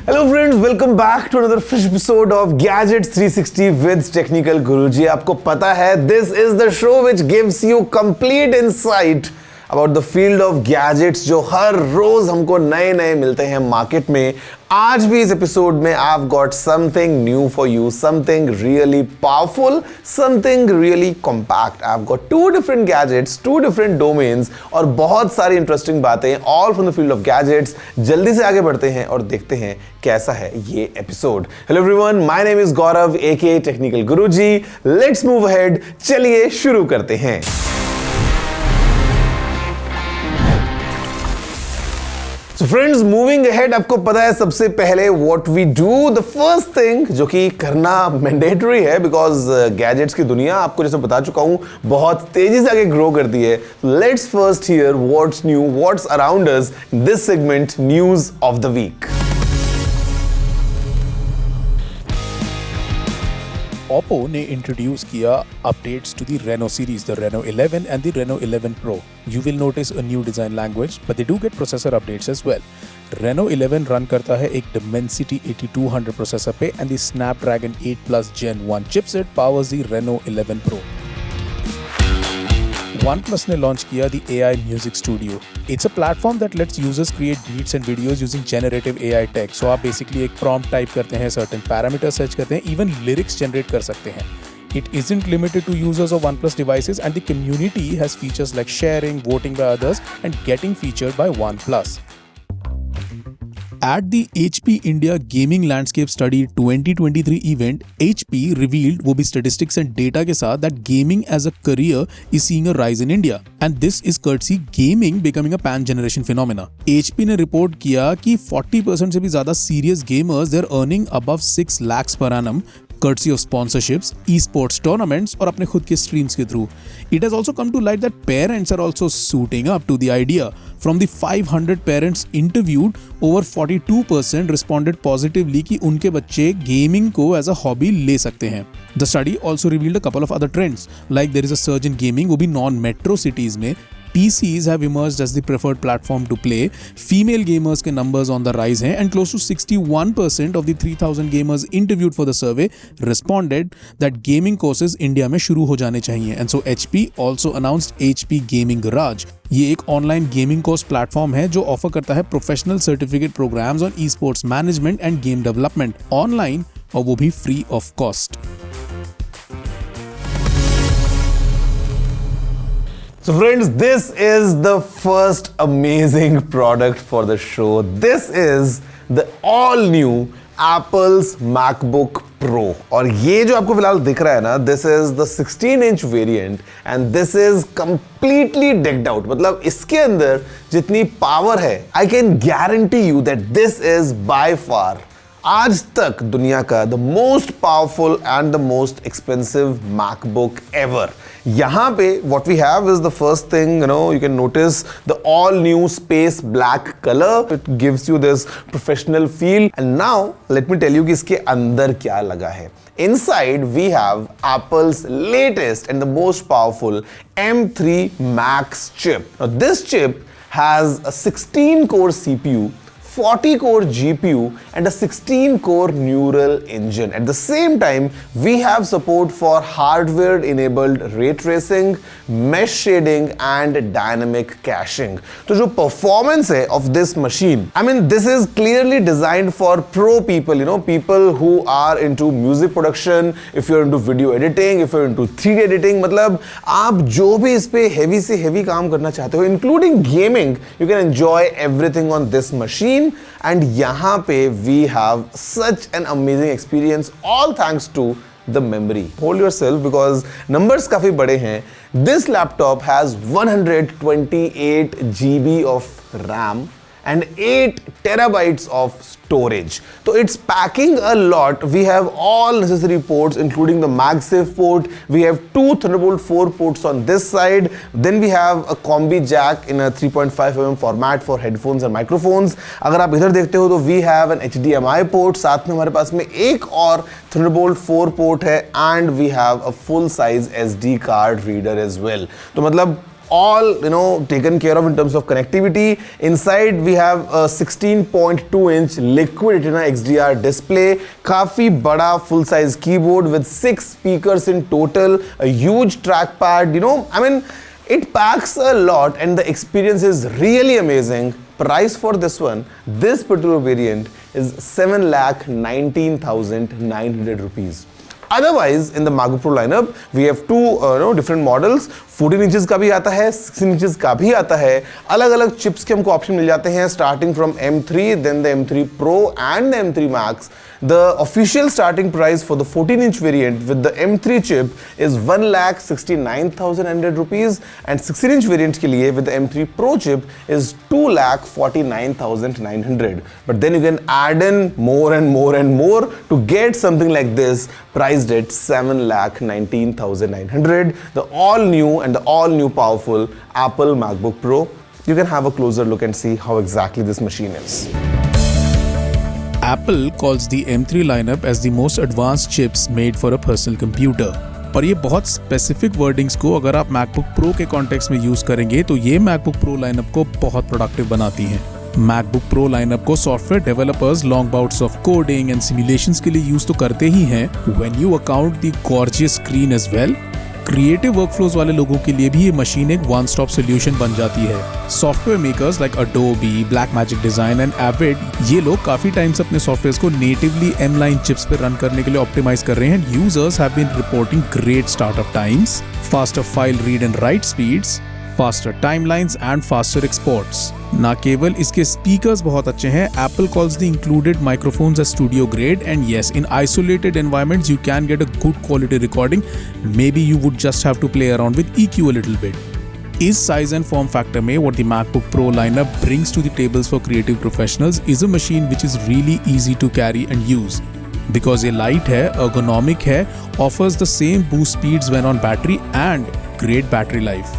Hello friends, welcome back to another fresh episode of Gadgets 360 with Technical Guruji. आपको पता है, this is the show which gives you complete insight about the field of gadgets जो हर रोज हमको नए नए मिलते हैं मार्केट में. आज भी इस एपिसोड में I've got something new for you, something really powerful, something really compact. I've got two different gadgets, two different domains और बहुत सारी इंटरेस्टिंग बातें all from the field of gadgets. जल्दी से आगे बढ़ते हैं और देखते हैं कैसा है ये episode. Hello everyone, my name is Gaurav aka Technical Guruji. Let's move ahead. चलिए शुरू करते हैं. So friends, moving ahead, आपको पता है सबसे पहले what we do, the first thing जो कि करना mandatory है because gadgets की दुनिया आपको जैसे बता चुका हूँ बहुत तेजी से आगे grow करती है. Let's first hear what's new, what's around us in this segment, news of the week. Oppo ने इंट्रोड्यूस किया updates to the Reno series, the Reno 11 and the Reno 11 Pro. You will notice a new design language, but they do get processor updates as well. Reno 11 run करता है एक Dimensity 8200 processor पे and the Snapdragon 8 Plus Gen 1 chipset powers the Reno 11 Pro. OnePlus ने launch किया the AI Music Studio. It's a platform that lets users create beats and videos using generative AI tech. So आप basically एक prompt type करते हैं, certain parameters search करते हैं, even lyrics generate कर सकते हैं. It isn't limited to users of OnePlus devices and the community has features like sharing, voting by others and getting featured by OnePlus. At the HP India Gaming Landscape Study 2023 event, HP revealed वो भी statistics and data के साथ that gaming as a career is seeing a rise in India. And this is courtesy gaming becoming a pan-generation phenomena. HP ने report किया कि 40% से भी ज़्यादा serious gamers they're earning above 6 lakhs per annum courtesy of sponsorships, esports tournaments और अपने खुद के streams के through. It has also come to light that parents are also suiting up to the idea. From the 500 parents interviewed, over 42% responded positively कि उनके बच्चे gaming को as a hobby ले सकते हैं. The study also revealed a couple of other trends, like there is a surge in gaming वो भी non-metro cities में. PCs have emerged as the preferred platform to play. Female gamers के numbers on the rise हैं and close to 61% of the 3000 gamers interviewed for the survey responded that gaming courses India में शुरू हो जाने चाहिए. And so HP also announced HP Gaming Garage. ये एक online gaming course platform है जो ऑफर करता है professional certificate programmes on e sports management and game development online और वो भी free of cost. So friends, this is the first amazing product for the show. This is the all new Apple's MacBook Pro. और ये जो आपको फिलहाल दिख रहा है ना, this is the 16-inch variant and this is completely decked out. मतलब इसके अंदर जितनी पावर है, I can guarantee you that this is by far आज तक दुनिया का the most powerful and the most expensive MacBook ever. यहाँ पे what we have is the first thing, you can notice the all new space black color. It gives you this professional feel. And now let me tell you कि इसके अंदर क्या लगा है. Inside we have Apple's latest and the most powerful M3 Max chip. Now this chip has a 16-core CPU, 40-core GPU and a 16-core neural engine. At the same time, we have support for hardware-enabled ray tracing, mesh shading and dynamic caching. So जो performance है of this machine, I mean this is clearly designed for pro people, people who are into music production, if you're into video editing, if you're into 3D editing, मतलब आप जो भी इस पे heavy से heavy काम करना चाहते हो, including gaming, you can enjoy everything on this machine. And यहाँ पे we have such an amazing experience, all thanks to the memory. Hold yourself because numbers काफी बड़े हैं. This laptop has 128 GB of RAM and 8 terabytes of storage. So it's packing a lot. We have all necessary ports including the MagSafe port. We have two Thunderbolt 4 ports on this side. Then we have a combi jack in a 3.5mm format for headphones and microphones. अगर आप इधर देखते हो तो we have an HDMI port. साथ में हमारे पास में एक और Thunderbolt 4 port है and we have a full size SD card reader as well. तो मतलब all taken care of in terms of connectivity. Inside we have a 16.2-inch liquid retina XDR display, काफी बड़ा full size keyboard with 6 speakers in total, a huge trackpad. I mean, it packs a lot and the experience is really amazing. Price for this one, this particular variant is 7,19,900 rupees. Otherwise, in the MacBook Pro lineup, we have two different models. 14 inches का भी आता है, 16 inches का भी आता है. अलग अलग चिप्स के हमको ऑप्शन मिल जाते हैं, starting from M3, then the M3 Pro and the M3 Max. The official starting price for the 14-inch variant with the M3 chip is 1,69,900 rupees, and 16-inch variant के लिए with the M3 Pro chip is 2,49,900. But then you can add in more and more and more to get something like this, priced at 7,19,900. The all-new and the all-new powerful Apple MacBook Pro. You can have a closer look and see how exactly this machine is. Apple calls the M3 lineup as the most advanced chips made for a personal computer. और ये बहुत specific wordings को अगर आप MacBook Pro के context में use करेंगे तो ये MacBook Pro लाइनअप को बहुत प्रोडक्टिव बनाती हैं. MacBook Pro लाइनअप को software developers long bouts of coding and simulations के लिए यूज तो करते ही हैं. When you account the gorgeous screen as well, creative workflows वाले लोगों के लिए भी ये मशीन एक वन स्टॉप सोल्यूशन बन जाती है. Software makers like Adobe, Blackmagic Design and Avid, ये लोग काफी टाइम से अपने सॉफ्टवेयर्स को नेटिवली M-line चिप्स पे रन करने के लिए ऑप्टिमाइज कर रहे हैं. Users have been reporting great startup times, faster file read and write speeds, faster timelines and faster exports. ना केवल इसके स्पीकर्स बहुत अच्छे हैं, Apple calls the included microphones as studio grade, and yes, in isolated environments you can get a good quality recording. Maybe you would just have to play around with EQ a little bit. इस size and form factor में what the MacBook Pro lineup brings to the tables for creative professionals is a machine which is really easy to carry and use. Because ये light है, ergonomic है, offers the same boost speeds when on battery and great battery life.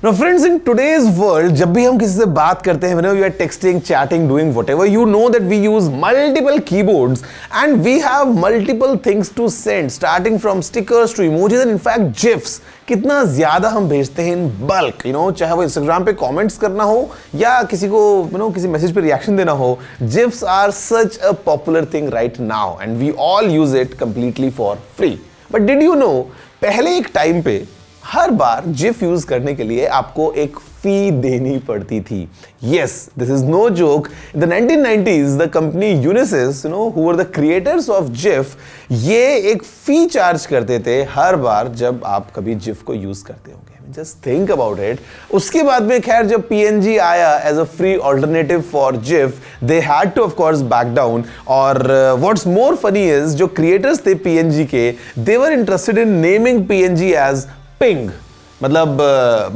Now friends, in today's world, जब भी हम किसी से बात करते हैं, whenever you are texting, chatting, doing whatever, you know that we use multiple keyboards and we have multiple things to send, starting from stickers to emojis and in fact GIFs. कितना ज्यादा हम भेजते हैं in bulk, चाहे वो Instagram पे comments करना हो या किसी को किसी मैसेज पे रिएक्शन देना हो. GIFs are such a popular thing right now and we all use it completely for free. But did you know, पहले एक टाइम पे हर बार GIF यूज करने के लिए आपको एक फी देनी पड़ती थी. Yes, this is no joke. In the 1990s, the company Unisys, who were the creators of GIF, ये एक फी चार्ज करते थे हर बार जब आप कभी GIF को यूज करते होंगे. Just think about it. उसके बाद में खैर जब PNG आया as a free alternative for GIF, they had to of course back down. और what's more funny is जो creators थे PNG के, they were interested in naming PNG as Ping. मतलब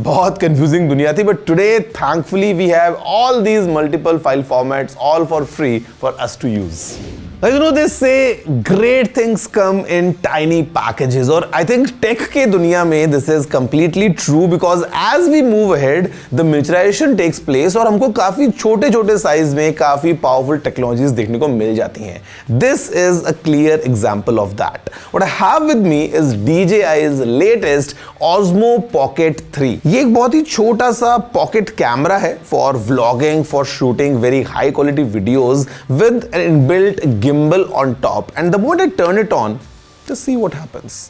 बहुत confusing दुनिया थी, but today thankfully we have all these multiple file formats all for free for us to use. They say great things come in tiny packages, और I think tech के दुनिया में this is completely true because as we move ahead, the miniaturization takes place और हमको काफी छोटे छोटे size में काफी powerful technologies देखने को मिल जाती हैं. This is a clear example of that. What I have with me is DJI's latest Osmo Pocket 3. ये एक बहुत ही छोटा सा pocket camera है for vlogging, for shooting very high quality videos with an inbuilt gimbal on top, and the moment I turn it on, just see what happens.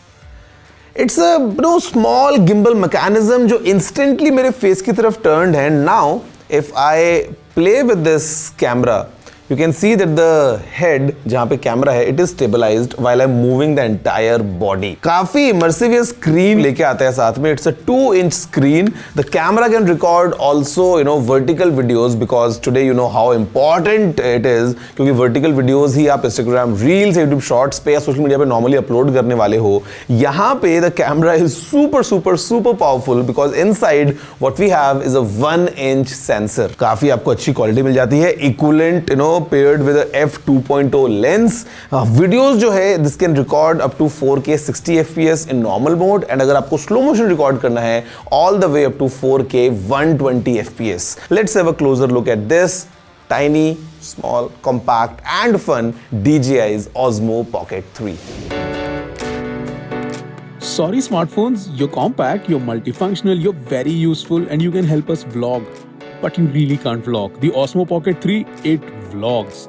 It's a small gimbal mechanism जो instantly मेरे face की तरफ turned है. Now if I play with this camera, you can see that the head जहाँ पे camera है, it is stabilized while I'm moving the entire body. काफी immersive ये screen लेके आता है साथ में. It's a 2-inch screen. The camera can record also vertical videos because today you know how important it is, क्योंकि vertical videos ही आप Instagram Reels, YouTube Shorts पे या social media पे normally upload करने वाले हो. यहाँ पे the camera is super powerful because inside what we have is a 1-inch sensor. काफी आपको अच्छी quality मिल जाती है. Equivalent paired with a f2.0 lens. Videos जो है this can record up to 4K 60 FPS in normal mode, and अगर आपको slow motion record करना है all the way up to 4K 120 FPS. Let's have a closer look at this tiny, small, compact and fun DJI's Osmo Pocket 3. Sorry smartphones, you're compact, you're multifunctional, you're very useful and you can help us vlog. But you really can't vlog. The Osmo Pocket 3, it vlogs.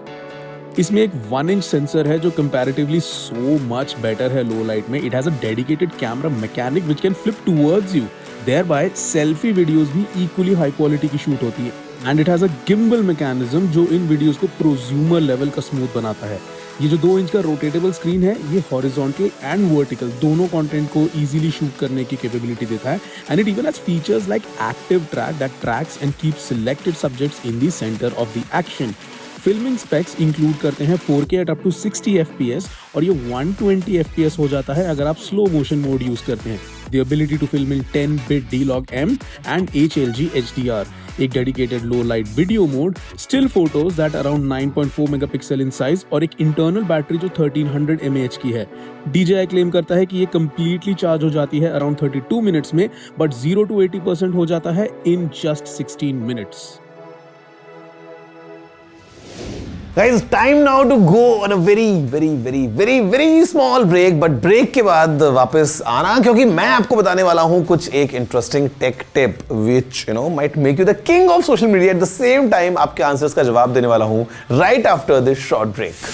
इसमें एक 1-inch sensor है जो comparatively so much better है लो light में. It has a dedicated camera mechanic which can flip towards you. Thereby selfie videos भी equally high quality की shoot होती है. And it has a gimbal mechanism जो इन videos को prosumer level का smooth बनाता है. ये जो 2 इंच का रोटेटेबल स्क्रीन है ये हॉरिजॉन्टल एंड वर्टिकल दोनों कंटेंट को इजीली शूट करने की कैपेबिलिटी देता है. And it even has features like active track that tracks and keeps selected subjects in the centre of the action. Filming specs include करते हैं 4K eight up to 60 FPS और ये 120 FPS हो जाता है अगर आप स्लो मोशन मोड यूज करते हैं. The ability to film in 10-bit D-Log-M and HLG HDR, एक dedicated low light video mode, still photos that around 9.4 megapixel in size और एक इंटरनल बैटरी जो 1300 mAh की है. DJI क्लेम करता है कि ये कंप्लीटली चार्ज हो जाती है अराउंड 32 मिनट्स में, बट 0 to 80% हो जाता है in just 16 minutes. Guys, time now to go on a very small break. But break के बाद वापस आना क्योंकि मैं आपको बताने वाला हूँ कुछ एक interesting take tip which might make you the king of social media. At the same time आपके आंसर्स का जवाब देने वाला हूँ right after this short break.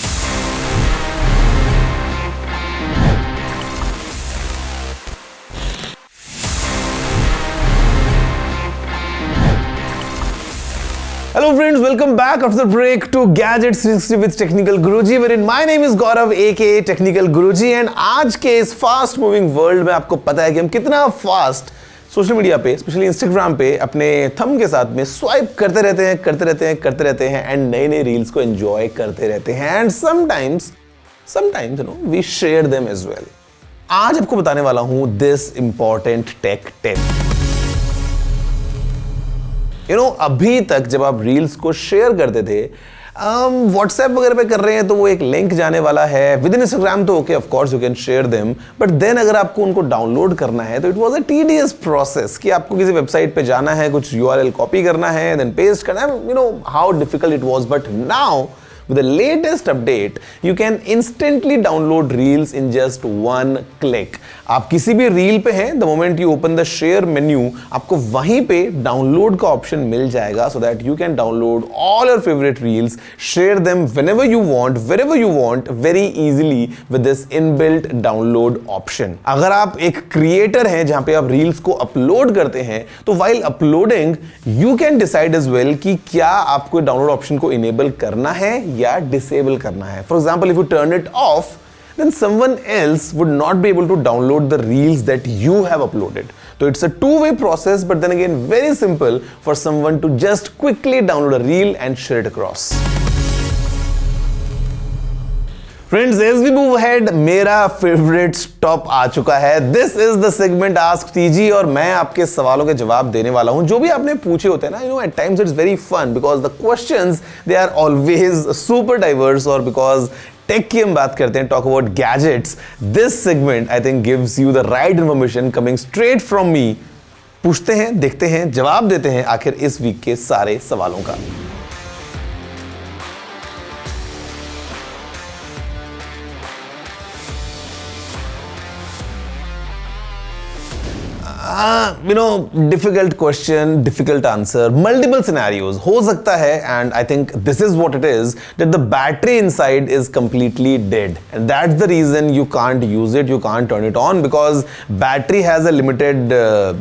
Hello friends, welcome back after the break to Gadget 360 with Technical Guruji, wherein my name is Gaurav aka Technical Guruji and आज के इस fast moving world में आपको पता है कि हम कितना फास्ट सोशल मीडिया पे स्पेशली इंस्टाग्राम पे अपने थंब के साथ में स्वाइप करते रहते हैं एंड नए नए रील्स को एंजॉय करते रहते हैं and sometimes we share them as well. आज आपको बताने वाला हूं दिस इंपॉर्टेंट टेक टिप. अभी तक जब आप रील्स को शेयर करते थे व्हाट्सएप वगैरह पे कर रहे हैं तो वो एक लिंक जाने वाला है. विद इन इंस्टाग्राम तो okay of course you can share them, but then अगर आपको उनको डाउनलोड करना है तो it was a tedious process कि आपको किसी वेबसाइट पे जाना है, कुछ यूआरएल कॉपी करना है, देन पेस्ट करना है. How difficult it was, but now with the latest update you can instantly download reels in just one click. आप किसी भी रील पे हैं, the moment you open the share menu आपको वहीं पे डाउनलोड का ऑप्शन मिल जाएगा so that you can download all your favorite reels, share them whenever you want, wherever you want, very easily with this inbuilt download option. अगर आप एक creator हैं जहां पे आप रील्स को अपलोड करते हैं तो while uploading you can decide as well कि क्या आपको डाउनलोड ऑप्शन को इनेबल करना है या डिसेबल करना है. For example if U turn it of then someone else would not be able to download the reels that you have uploaded. So it's a two-way process, but then again very simple for someone to just quickly download a reel and share it across. Friends, as we move ahead, मेरा favorite stop आ चुका है. This is the segment Ask TG और मैं आपके सवालों के जवाब देने वाला हूं जो भी आपने पूछे होते हैं ना. At times it's very fun because the questions they are always super diverse or because tech की हम बात करते हैं, talk about gadgets. This segment I think gives you the right information coming straight from me. पूछते हैं, देखते हैं, जवाब देते हैं आखिर इस वीक के सारे सवालों का. Difficult question, difficult answer, multiple scenarios हो सकता है and I think this is what it is that the battery inside is completely dead and that's the reason you can't use it, you can't turn it on because battery has a limited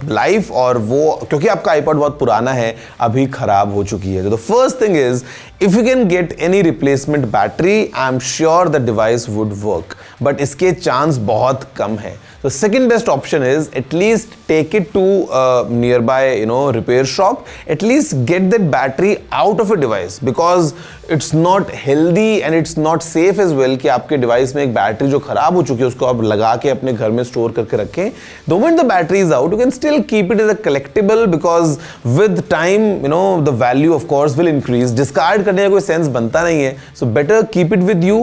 life और वो क्योंकि आपका iPod बहुत पुराना है अभी खराब हो चुकी है. तो the first thing is if you can get any replacement battery I'm sure the device would work, but इसके चांस बहुत कम है. The second best option is at least take it to a nearby repair shop, at least get that battery out of a device because it's not healthy and it's not safe as well कि आपके device में एक battery जो खराब हो चुकी है उसको आप लगा के अपने घर में स्टोर करके रखें. The moment the battery is out you can still keep it as a collectible because with time the value of course will increase. Discard करने का कोई सेंस बनता नहीं है. So better keep it with you.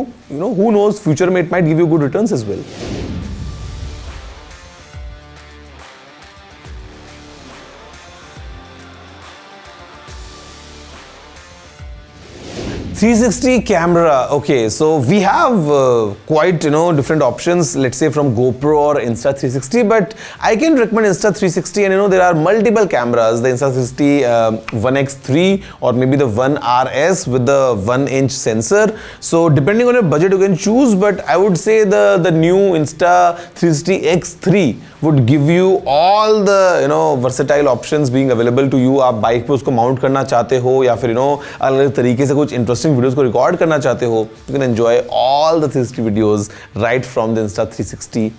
Who knows, future में it might give you good returns as well. 360 camera. Okay, so we have quite different options. Let's say from GoPro or Insta360, but I can recommend Insta360, and there are multiple cameras. The Insta360 1X3 or maybe the 1RS with the 1-inch sensor. So depending on your budget, you can choose. But I would say the new Insta360 X3 would give you all the versatile options being available to you. आप bike पे उसको mount करना चाहते हो या फिर अलग तरीके से कुछ इंटरेस्टिंग वीडियोस को रिकॉर्ड करना चाहते हो, you can enjoy all the 360 videos right from the Insta360.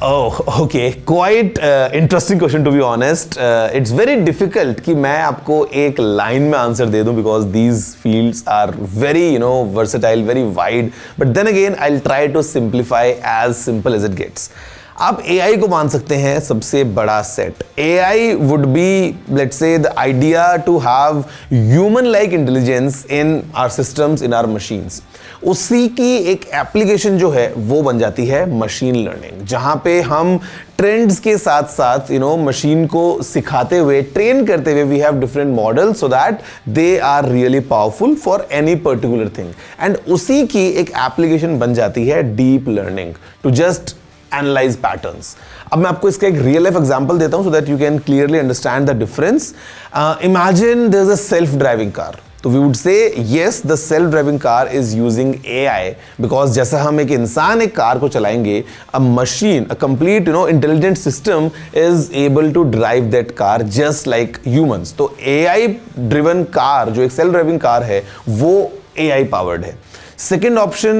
Oh, okay. Quite interesting question, to be honest. It's very difficult कि मैं आपको एक लाइन में आंसर दे दूं because these fields are very, versatile, very wide. But then again, I'll try to simplify as simple as it gets. आप AI को मान सकते हैं सबसे बड़ा set. AI would be, let's say, the idea to have human-like intelligence in our systems, in our machines. उसी की एक एप्लीकेशन जो है वो बन जाती है मशीन लर्निंग, जहां पे हम ट्रेंड्स के साथ साथ मशीन को सिखाते हुए, ट्रेन करते हुए, we have different models so that they are really powerful for any particular thing. And उसी की एक एप्लीकेशन बन जाती है deep learning to just analyze patterns. अब मैं आपको इसका एक रियल लाइफ एग्जांपल देता हूं so that you can clearly understand the difference. Imagine there is a self driving car. तो we would say yes, the self-driving car is using AI because जैसा हम एक इंसान एक कार को चलाएंगे, a machine, a complete intelligent system is able to drive that car just like humans. तो AI driven car जो एक self-driving car है वो AI powered है. सेकेंड ऑप्शन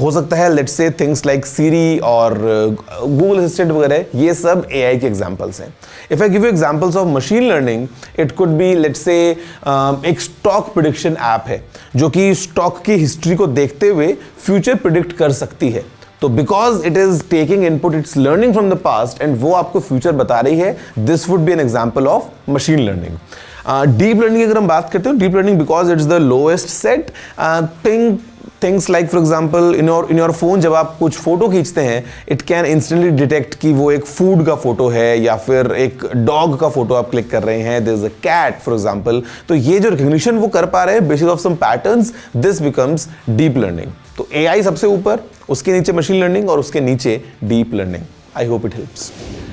हो सकता है लेट्स से थिंग्स लाइक सीरी और गूगल असिस्टेंट वगैरह, ये सब AI के एग्जांपल्स हैं. If I give you examples of machine learning, it could be let's say एक स्टॉक प्रिडिक्शन ऐप है जो कि स्टॉक की हिस्ट्री को देखते हुए फ्यूचर प्रिडिक्ट कर सकती है. तो because it is taking input, it's learning from the past and वो आपको फ्यूचर बता रही है. This would be an example of machine learning. Deep learning की अगर हम बात करते हैं, deep learning because it's the lowest set things like for example in your phone जब आप कुछ फोटो खींचते हैं, इट कैन इंस्टेंटली डिटेक्ट कि वो एक फूड का फोटो है या फिर एक डॉग का फोटो आप क्लिक कर रहे हैं, there is a cat for example. तो ये जो रिकग्निशन वो कर पा रहे हैं basis of some patterns, this becomes deep learning. तो AI सबसे ऊपर, उसके नीचे मशीन लर्निंग और उसके नीचे deep learning. I hope it helps.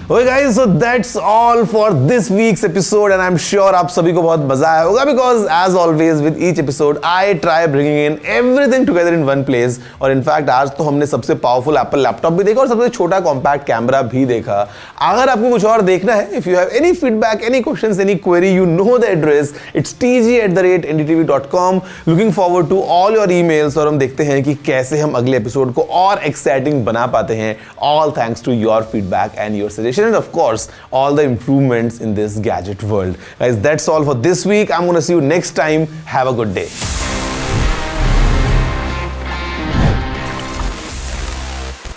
Okay guys, so that's all for this week's episode and I'm sure आप सभी को बहुत मजा आया होगा because as always with each episode I try bringing in everything together in one place. और in fact आज तो हमने सबसे पावरफुल एप्पल लैपटॉप भी देखा और सबसे छोटा कॉम्पैक्ट कैमरा भी देखा. अगर आपको कुछ और देखना है, if you have any feedback, any questions, any query, you know the address. It's tg@ndtv.com. Looking forward to all your emails और हम देखते हैं कि कैसे हम अगले एपिसोड को और एक्साइटिंग बना पाते हैं. All thanks to your feedback and your suggestion and of course all the improvements in this gadget world. Guys, that's all for this week. I'm gonna see you next time. Have a good day.